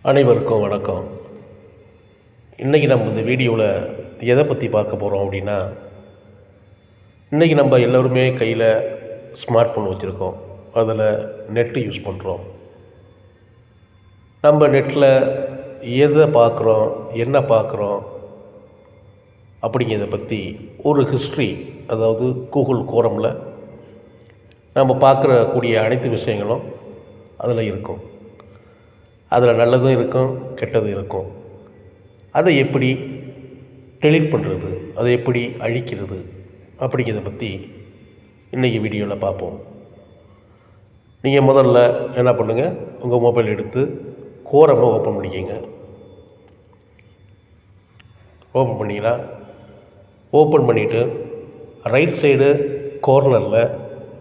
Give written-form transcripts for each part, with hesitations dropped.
அனைவருக்கும் வணக்கம். இன்றைக்கி நம்ம இந்த வீடியோவில் எதை பற்றி பார்க்க போகிறோம் அப்படின்னா, இன்றைக்கி நம்ம எல்லோருமே கையில் ஸ்மார்ட் ஃபோன் வச்சுருக்கோம். அதில் நெட்டு யூஸ் பண்ணுறோம். நம்ம நெட்டில் எதை பார்க்குறோம், என்ன பார்க்குறோம் அப்படிங்கிறத பற்றி ஒரு ஹிஸ்ட்ரி, அதாவது கூகுள் கோரமில் நம்ம பார்க்கக்கூடிய அனைத்து விஷயங்களும் அதில் இருக்கும். அதில் நல்லதும் இருக்கும், கெட்டதும் இருக்கும். அதை எப்படி டெலீட் பண்ணுறது, அதை எப்படி அழிக்கிறது அப்படிங்கிறத பற்றி இன்றைக்கி வீடியோவில் பார்ப்போம். நீங்கள் முதல்ல என்ன பண்ணுங்கள், உங்கள் மொபைல் எடுத்து கோரமை ஓப்பன் பண்ணிக்கோங்க. ஓப்பன் பண்ணிங்களா? ஓப்பன் பண்ணிவிட்டு ரைட் சைடு கார்னரில்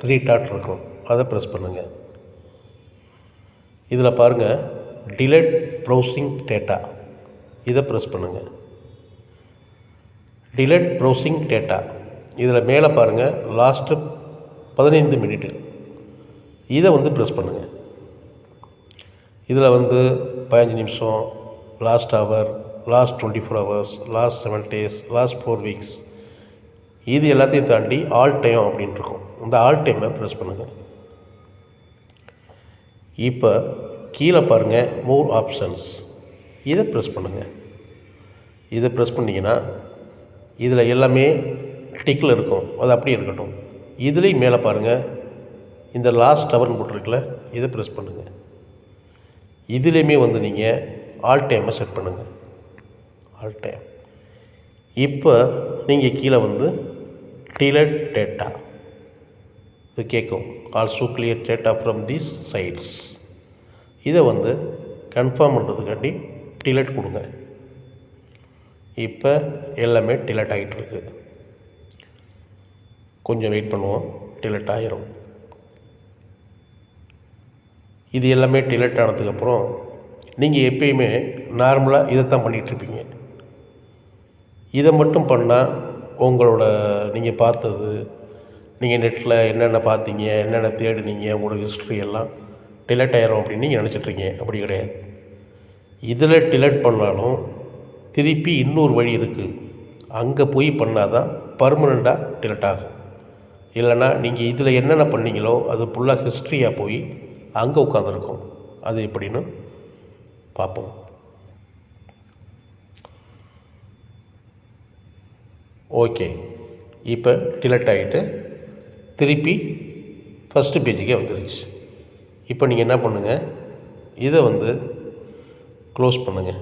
3 டாட் இருக்கும், அதை ப்ரெஸ் பண்ணுங்கள். இதில் பாருங்கள், டிலீட் ப்ரௌசிங் டேட்டா, இதை ப்ரெஸ் பண்ணுங்கள். டிலீட் ப்ரௌசிங் டேட்டா, இதில் மேலே பாருங்கள், லாஸ்ட்டு 15 மினிட்டு, இதை ப்ரெஸ் பண்ணுங்கள். இதில் 15 நிமிஷம், last hour, last 24 hours, last 7 days, last 4 weeks, இது எல்லாத்தையும் தாண்டி ஆல் டைம் அப்படின்னு இருக்கும். இந்த ஆல் டைமை ப்ரெஸ் பண்ணுங்கள். இப்போ கீழே பாருங்கள், மோர் ஆப்ஷன்ஸ், இதை ப்ரெஸ் பண்ணுங்கள். இதை ப்ரெஸ் பண்ணிங்கன்னா இதில் எல்லாமே டிக்கில் இருக்கும், அது அப்படியே இருக்கட்டும். இதுலேயும் மேலே பாருங்கள், இந்த லாஸ்ட் ஹவர்னு போட்டிருக்குல்ல, இதை ப்ரெஸ் பண்ணுங்கள். இதுலேயுமே நீங்கள் ஆல் டைமை செட் பண்ணுங்கள், ஆல் டைம். இப்போ நீங்கள் கீழே டிலீட் டேட்டா இது கேட்கும், also clear data from these sites. இதை கன்ஃபார்ம் பண்ணுறதுக்காண்டி டிலீட் கொடுங்க. இப்போ எல்லாமே டிலீட் ஆகிட்டுருக்கு. கொஞ்சம் வெயிட் பண்ணுவோம், டிலீட் ஆகிரும். இது எல்லாமே டிலீட் ஆனதுக்கப்புறம் நீங்கள் எப்பயுமே நார்மலாக இதை தான் பண்ணிகிட்ருப்பீங்க. இதை மட்டும் பண்ணால் உங்களோட நீங்கள் பார்த்தது, நீங்கள் நெட்டில் என்னென்ன பார்த்தீங்க, என்னென்ன தேடினீங்க, உங்களோட ஹிஸ்ட்ரி எல்லாம் டிலீட் ஆயிரும் அப்படின்னு நீங்கள் நினச்சிட்ருக்கீங்க. அப்படி கிடையாது. இதில் டிலீட் பண்ணாலும் திருப்பி இன்னொரு வழி இருக்குது, அங்கே போய் பண்ணால் தான் பர்மனெண்ட்டாக டிலீட் ஆகும். இல்லைனா நீங்கள் இதில் என்னென்ன பண்ணீங்களோ அது ஃபுல்லாக ஹிஸ்ட்ரியாக போய் அங்கே உட்காந்துருக்கும். அது எப்படின்னு பார்ப்போம். ஓகே, இப்போ டிலீட் ஆகிட்டு திருப்பி ஃபஸ்ட்டு பேஜுக்கே வந்துருச்சு. இப்போ நீங்கள் என்ன பண்ணுங்கள், இதை க்ளோஸ் பண்ணுங்கள்.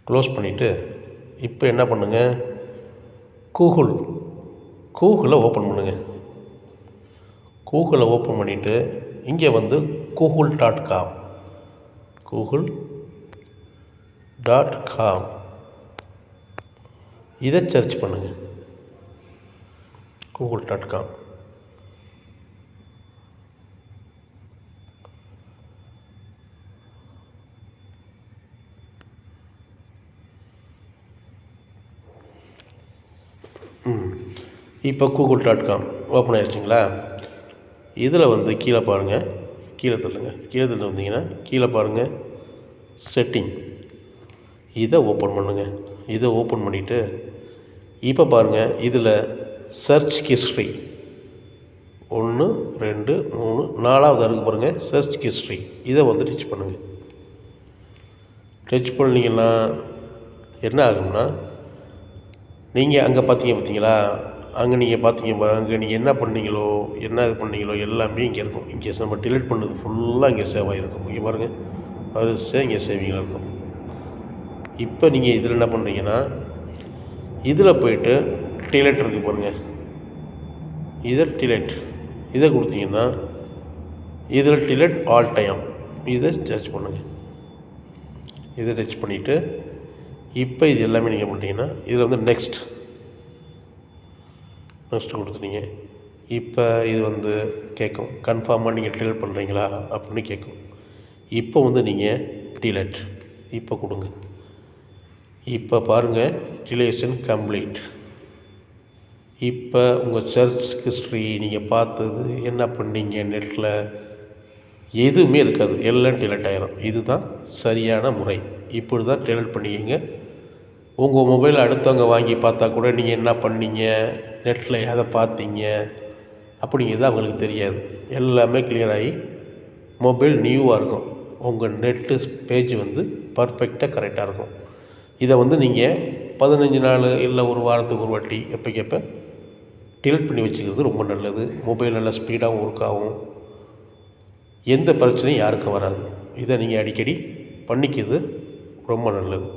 க்ளோஸ் பண்ணிவிட்டு இப்போ என்ன பண்ணுங்கள், கூகுளை ஓப்பன் பண்ணுங்கள். கூகுளை ஓப்பன் பண்ணிவிட்டு இங்கே google.com இதை சர்ச் பண்ணுங்கள். google.com. இப்போ google.com ஓப்பன் ஆகிடுச்சிங்களா? இதில் கீழே பாருங்கள், கீழே தள்ளுங்க. வந்தீங்கன்னா கீழே பாருங்கள், செட்டிங், இதை ஓப்பன் பண்ணுங்கள். இதை ஓப்பன் பண்ணிவிட்டு இப்போ பாருங்கள், இதில் சர்ச் ஹிஸ்ட்ரி 1 2 3 4வது இருக்குது பாருங்கள், சர்ச் ஹிஸ்ட்ரி, இதை டச் பண்ணுங்கள். டச் பண்ணிங்கன்னா என்ன ஆகும்னா, நீங்கள் அங்கே பார்த்தீங்களா, அங்கே நீங்கள் அங்கே நீங்கள் என்ன பண்ணீங்களோ, என்ன இது பண்ணீங்களோ எல்லாமே இங்கே இருக்கும். இங்கே நம்ம டிலீட் பண்ணது ஃபுல்லாக இங்கே சேவ் ஆகிருக்கும். இங்கே பாருங்கள், வரிசையாக இங்கே சேவிங்கில் இருக்கும். இப்போ நீங்கள் இதில் என்ன பண்ணுறீங்கன்னா, இதில் போய்ட்டு டிலீட் இருக்குது பாருங்கள், இதை கொடுத்தீங்கன்னா இதில் டிலீட் ஆல் டைம், இதை சர்ச் பண்ணுங்கள். இதை டச் பண்ணிவிட்டு இப்போ இது எல்லாமே நீங்கள் பண்ணிட்டீங்கன்னா இதில் நெக்ஸ்ட் கொடுத்துட்டீங்க. இப்போ இது கேட்கும், கன்ஃபார்மாக நீங்கள் டிலீட் பண்ணுறீங்களா அப்படின்னு கேட்கும். இப்போ நீங்கள் டிலீட் இப்போ கொடுங்க. இப்போ பாருங்கள், டிலேஷன் கம்ப்ளீட். இப்போ உங்கள் சர்ச் ஹிஸ்ட்ரி, நீங்கள் பார்த்தது, என்ன பண்ணீங்க, நெட்டில் எதுவுமே இருக்காது, எல்லாம் டிலீட் ஆயிரும். இதுதான் சரியான முறை. இப்படி தான் டெலீட் பண்ணிக்கிங்க. உங்கள் மொபைலை அடுத்தவங்க வாங்கி பார்த்தா கூட நீங்கள் என்ன பண்ணீங்க, நெட்டில் எதை பார்த்தீங்க அப்படிங்கிறது அவங்களுக்கு தெரியாது. எல்லாமே கிளியர் ஆகி மொபைல் நியூவாக இருக்கும். உங்கள் நெட்டு பேஜ் வந்து பர்ஃபெக்டாக கரெக்டாக இருக்கும். இதை வந்து நீங்கள் 15 நாள் இல்லை ஒரு வாரத்துக்கு ஒரு வாட்டி எப்போக்கப்போ டெலீட் பண்ணி வச்சுக்கிறது ரொம்ப நல்லது. மொபைல் நல்லா ஸ்பீடாகவும் ஒர்க் ஆகும். எந்த பிரச்சனையும் யாருக்கும் வராது. இதை நீங்கள் அடிக்கடி பண்ணிக்கிறது ரொம்ப நல்லது.